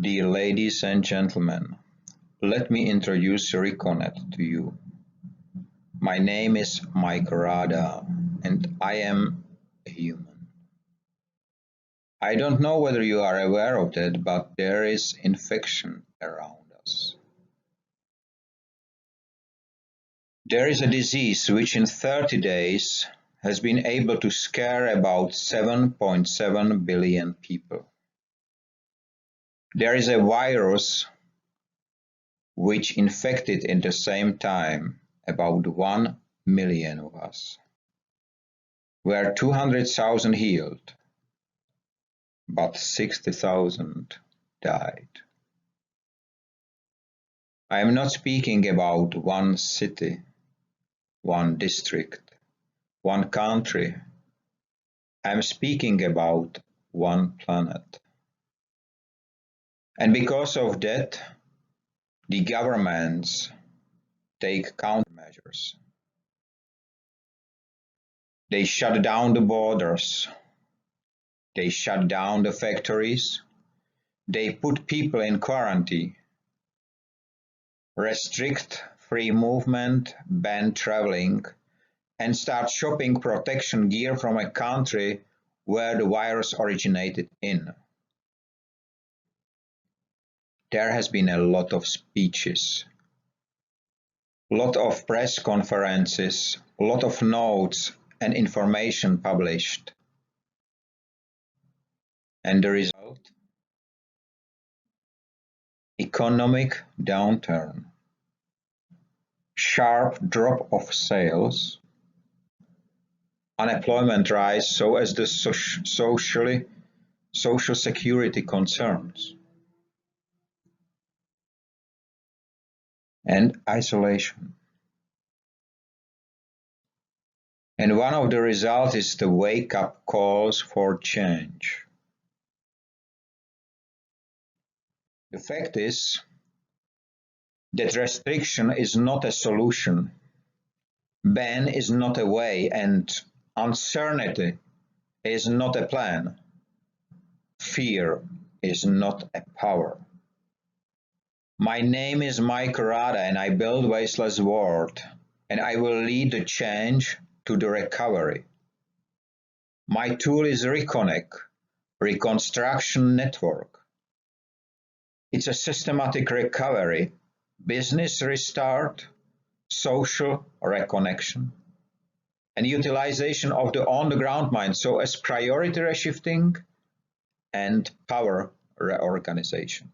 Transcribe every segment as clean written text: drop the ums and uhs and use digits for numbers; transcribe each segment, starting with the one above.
Dear ladies and gentlemen, let me introduce RECONNET to you. My name is Rada and I am a human. I don't know whether you are aware of that, but there is infection around us. There is a disease which in 30 days has been able to scare about 7.7 billion people. There is a virus which infected in the same time about 1 million of us. Were 200,000 healed, but 60,000 died. I am not speaking about one city, one district, one country. I am speaking about one planet. And because of that, the governments take countermeasures. They shut down the borders. They shut down the factories. They put people in quarantine. Restrict free movement, ban traveling, and start shopping protection gear from a country where the virus originated in. There has been a lot of speeches, a lot of press conferences, a lot of notes and information published. And the result? Economic downturn, sharp drop of sales, unemployment rise so as the social security concerns, and isolation. And one of the results is the wake-up calls for change. The fact is that restriction is not a solution, ban is not a way, and uncertainty is not a plan. Fear is not a power. My name is Rada and I build Wasteless World, and I will lead the change to the recovery. My tool is RECONNECT, Reconstruction Network. It's a systematic recovery, business restart, social reconnection, and utilization of the on-the-ground mind, so as priority reshifting and power reorganization.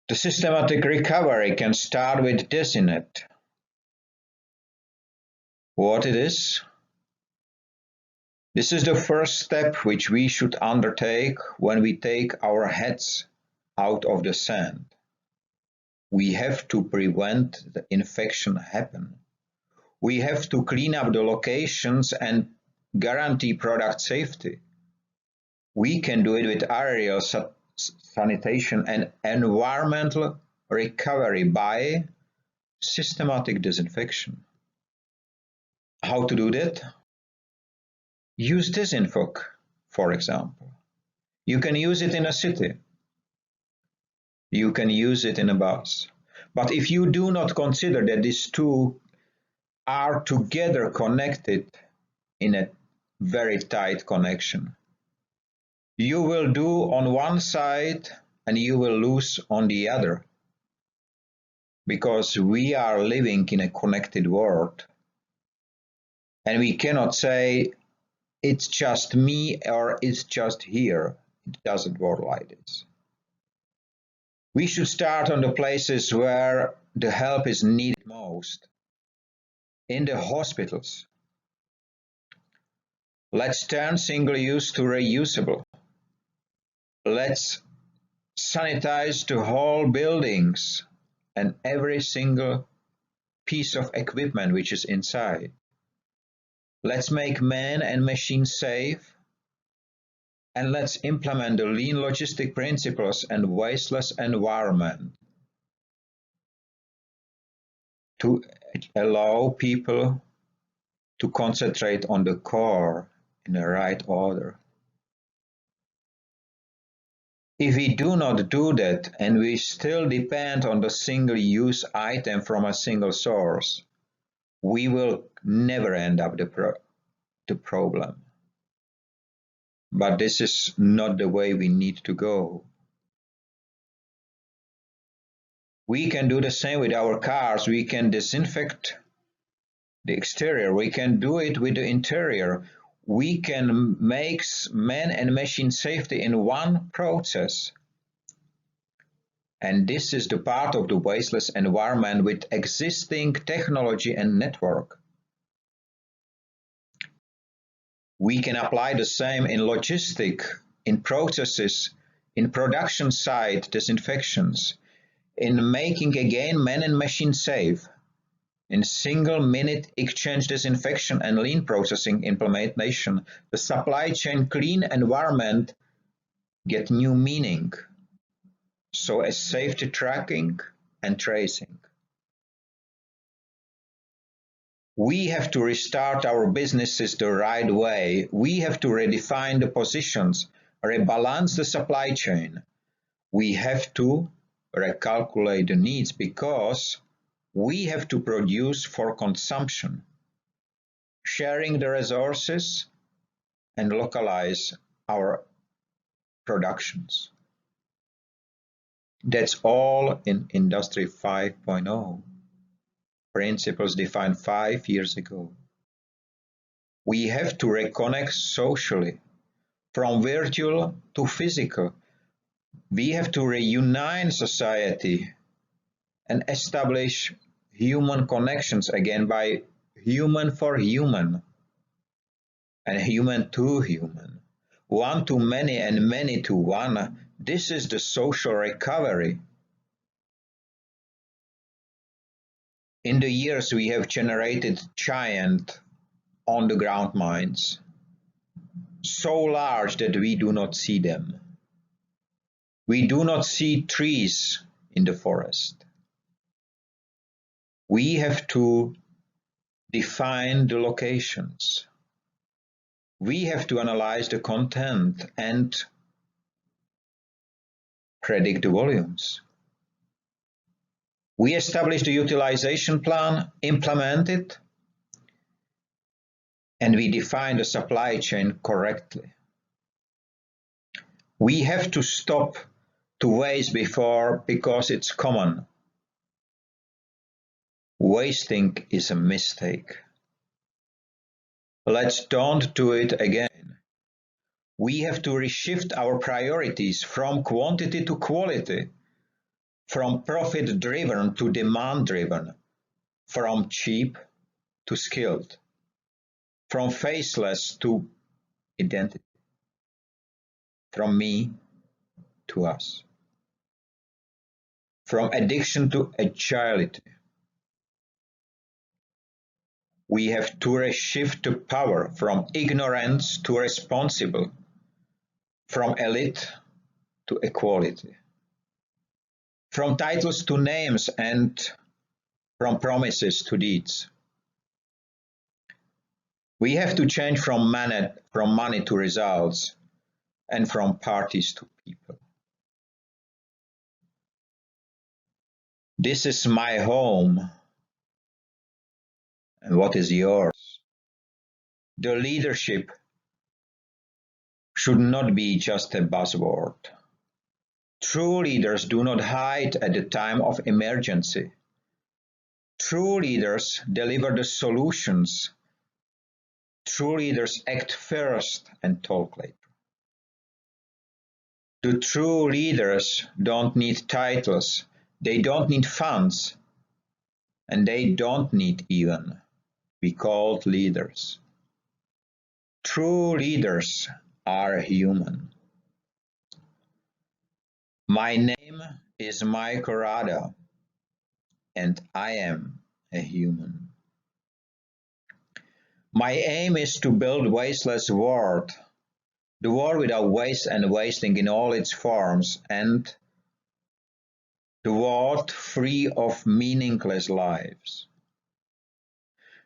The systematic recovery can start with DESINNET. What it is? This is the first step which we should undertake when we take our heads out of the sand. We have to prevent the infection happen. We have to clean up the locations and guarantee product safety. We can do it with aerial sanitation and environmental recovery by systematic disinfection. How to do that? Use DESINFOG, for example. You can use it in a city. You can use it in a bus. But if you do not consider that these two are together connected in a very tight connection, you will do on one side and you will lose on the other. Because we are living in a connected world. And we cannot say, it's just me or it's just here. It doesn't work like this. We should start on the places where the help is needed most. In the hospitals. Let's turn single-use to reusable. Let's sanitize the whole buildings and every single piece of equipment which is inside. Let's make man and machine safe, and let's implement the lean logistic principles and wasteless environment to allow people to concentrate on the core in the right order. If we do not do that and we still depend on the single-use item from a single source, we will never end up the problem. But this is not the way we need to go. We can do the same with our cars. We can disinfect the exterior. We can do it with the interior. We can make man and machine safety in one process. And this is the part of the wasteless environment with existing technology and network. We can apply the same in logistics, in processes, in production site disinfections, in making again man and machine safe, in single-minute exchange disinfection and lean processing implementation, the supply chain clean environment get new meaning, so as safety tracking and tracing. We have to restart our businesses the right way. We have to redefine the positions, rebalance the supply chain. We have to recalculate the needs because we have to produce for consumption, sharing the resources and localize our productions. That's all in Industry 5.0. Principles defined 5 years ago. We have to reconnect socially, from virtual to physical. We have to reunite society and establish human connections again by human for human and human to human, one to many and many to one. This is the social recovery. In the years we have generated giant on-the-ground mines, so large that we do not see them. We do not see trees in the forest. We have to define the locations. We have to analyze the content and predict the volumes. We establish the utilization plan, implement it, and we define the supply chain correctly. We have to stop to waste because it's common. Wasting is a mistake. Let's don't do it again. We have to reshift our priorities from quantity to quality, from profit-driven to demand-driven, from cheap to skilled, from faceless to identity, from me to us, from addiction to agility. We have to reshift the power from ignorance to responsible, from elite to equality, from titles to names and from promises to deeds. We have to change from money to results and from parties to people. This is my home. And what is yours? The leadership should not be just a buzzword. True leaders do not hide at the time of emergency. True leaders deliver the solutions. True leaders act first and talk later. The true leaders don't need titles, they don't need funds, and they don't need even be called leaders. True leaders are human. My name is Rada, and I am a human. My aim is to build wasteless world, the world without waste and wasting in all its forms, and the world free of meaningless lives.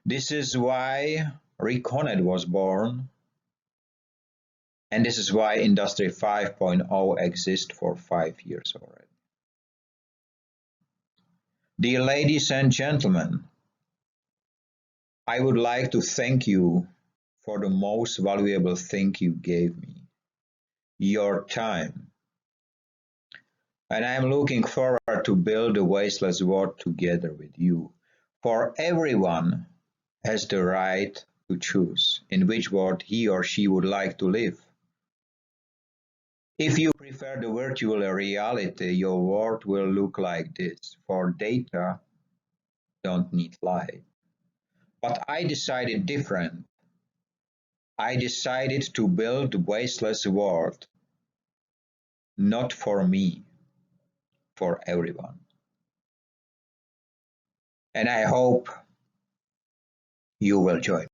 This is why RECONNET was born. And this is why Industry 5.0 exists for 5 years already. Dear ladies and gentlemen, I would like to thank you for the most valuable thing you gave me, your time. And I am looking forward to build a wasteless world together with you. For everyone has the right to choose in which world he or she would like to live. If you prefer the virtual reality, your world will look like this. For data, don't need light. But I decided different. I decided to build a wasteless world, not for me, for everyone. And I hope you will join.